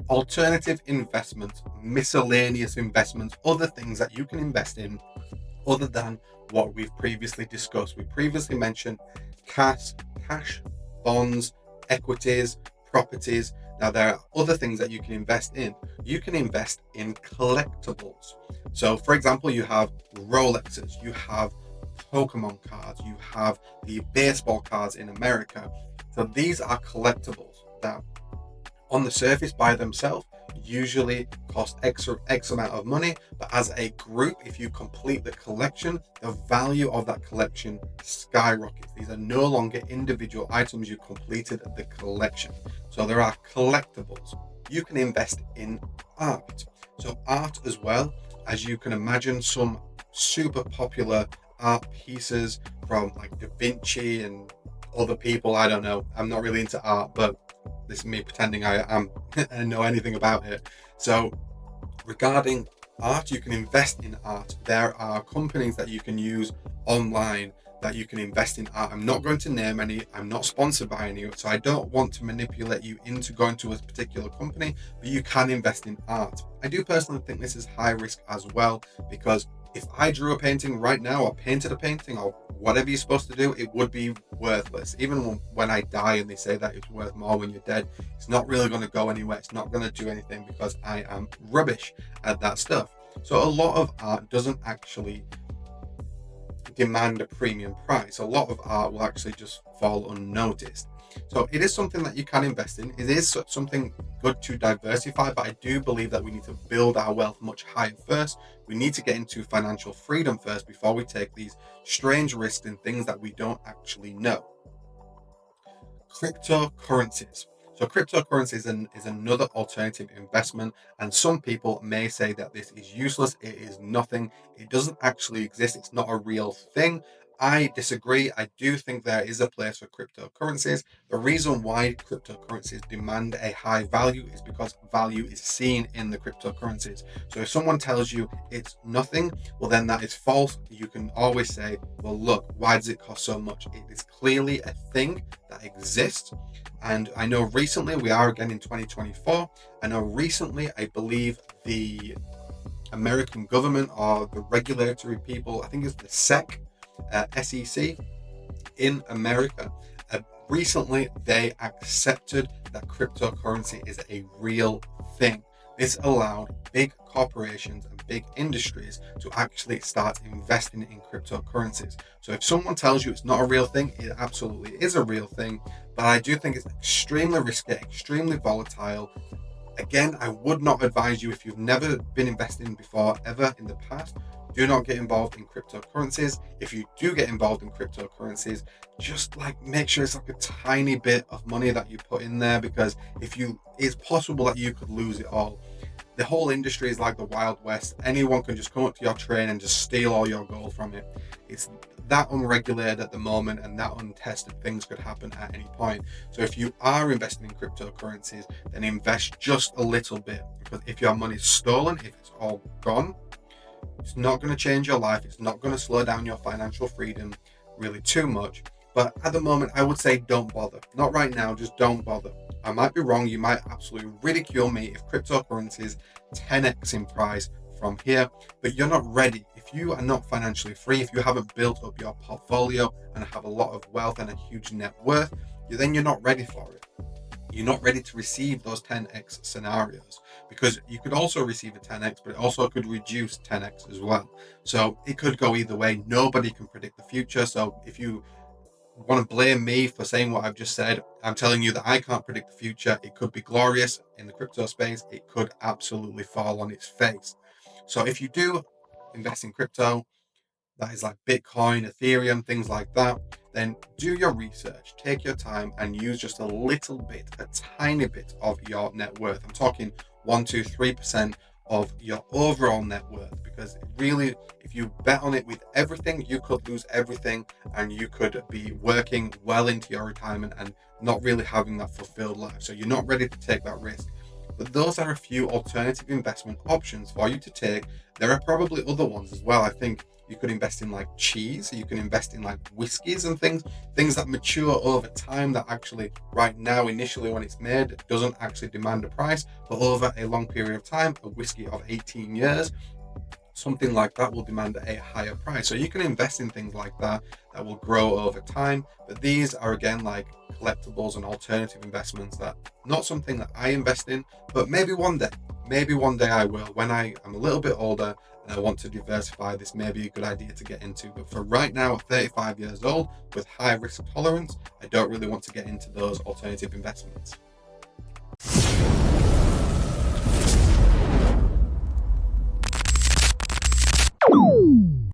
Alternative investments, miscellaneous investments, other things that you can invest in other than what we've previously discussed. We previously mentioned cash, bonds, equities, properties. Now, there are other things that you can invest in. You can invest in collectibles. So, for example, you have Rolexes, you have Pokemon cards, you have the baseball cards in America. So, these are collectibles that on the surface by themselves usually cost X amount of money, but as a group, if you complete the collection, the value of that collection skyrockets. These are no longer individual items, you completed the collection. So there are collectibles. You can invest in art. So art, as well, as you can imagine, some super popular art pieces from like Da Vinci and other people. I don't know, I'm not really into art, but this is me pretending I am and know anything about it. So regarding art, you can invest in art. There are companies that you can use online that you can invest in art. I'm not going to name any, I'm not sponsored by any, so I don't want to manipulate you into going to a particular company, but you can invest in art. I do personally think this is high risk as well, because if I drew a painting right now or painted a painting or whatever you're supposed to do, it would be worthless. Even when I die and they say that it's worth more when you're dead, it's not really going to go anywhere. It's not going to do anything because I am rubbish at that stuff. So a lot of art doesn't actually demand a premium price. A lot of art will actually just fall unnoticed. So it is something that you can invest in. It is something good to diversify, but I do believe that we need to build our wealth much higher first. We need to get into financial freedom first before we take these strange risks in things that we don't actually know. Cryptocurrencies. So cryptocurrency is another alternative investment, and some people may say that this is useless. It is nothing. It doesn't actually exist. It's not a real thing. I disagree. I do think there is a place for cryptocurrencies. The reason why cryptocurrencies demand a high value is because value is seen in the cryptocurrencies. So if someone tells you it's nothing, well, then that is false. You can always say, well, look, why does it cost so much? It is clearly a thing that exists. And I know recently, we are again in 2024. I know recently, I believe the American government or the regulatory people, I think it's the SEC in America, recently they accepted that cryptocurrency is a real thing. This allowed big corporations and big industries to actually start investing in cryptocurrencies. So if someone tells you it's not a real thing, it absolutely is a real thing. But I do think it's extremely risky, extremely volatile. Again, I would not advise you, if you've never been investing before, ever in the past, do not get involved in cryptocurrencies. If you do get involved in cryptocurrencies, just like make sure it's like a tiny bit of money that you put in there, because it's possible that you could lose it all. The whole industry is like the Wild West. Anyone can just come up to your train and just steal all your gold from it. It's that unregulated at the moment and that untested. Things could happen at any point. So if you are investing in cryptocurrencies, then invest just a little bit, because if your money's stolen, if it's all gone, it's not going to change your life. It's not going to slow down your financial freedom really too much. But at the moment, I would say don't bother. Not right now, just don't bother. I might be wrong. You might absolutely ridicule me if cryptocurrencies 10x in price from here, but you're not ready. If you are not financially free, if you haven't built up your portfolio and have a lot of wealth and a huge net worth, then you're not ready for it. You're not ready to receive those 10x scenarios, because you could also receive a 10x, but it also could reduce 10x as well. So it could go either way. Nobody can predict the future. So if you want to blame me for saying what I've just said, I'm telling you that I can't predict the future. It could be glorious in the crypto space. It could absolutely fall on its face. So if you do invest in crypto, that is like Bitcoin, Ethereum, things like that, then do your research, take your time, and use just a little bit, a tiny bit of your net worth. I'm talking 1, 2, 3% of your overall net worth, because really, if you bet on it with everything, you could lose everything, and you could be working well into your retirement and not really having that fulfilled life. So you're not ready to take that risk. But those are a few alternative investment options for you to take. There are probably other ones as well. I think You could invest in like cheese. You can invest in like whiskies and things that mature over time, that actually right now, initially when it's made, doesn't actually demand a price, but over a long period of time, a whiskey of 18 years, something like that will demand a higher price. So you can invest in things like that will grow over time. But these are again like collectibles and alternative investments that not something that I invest in, but maybe one day I will, when I am a little bit older and I want to diversify. This may be a good idea to get into. But for right now, at 35 years old with high risk tolerance, I don't really want to get into those alternative investments.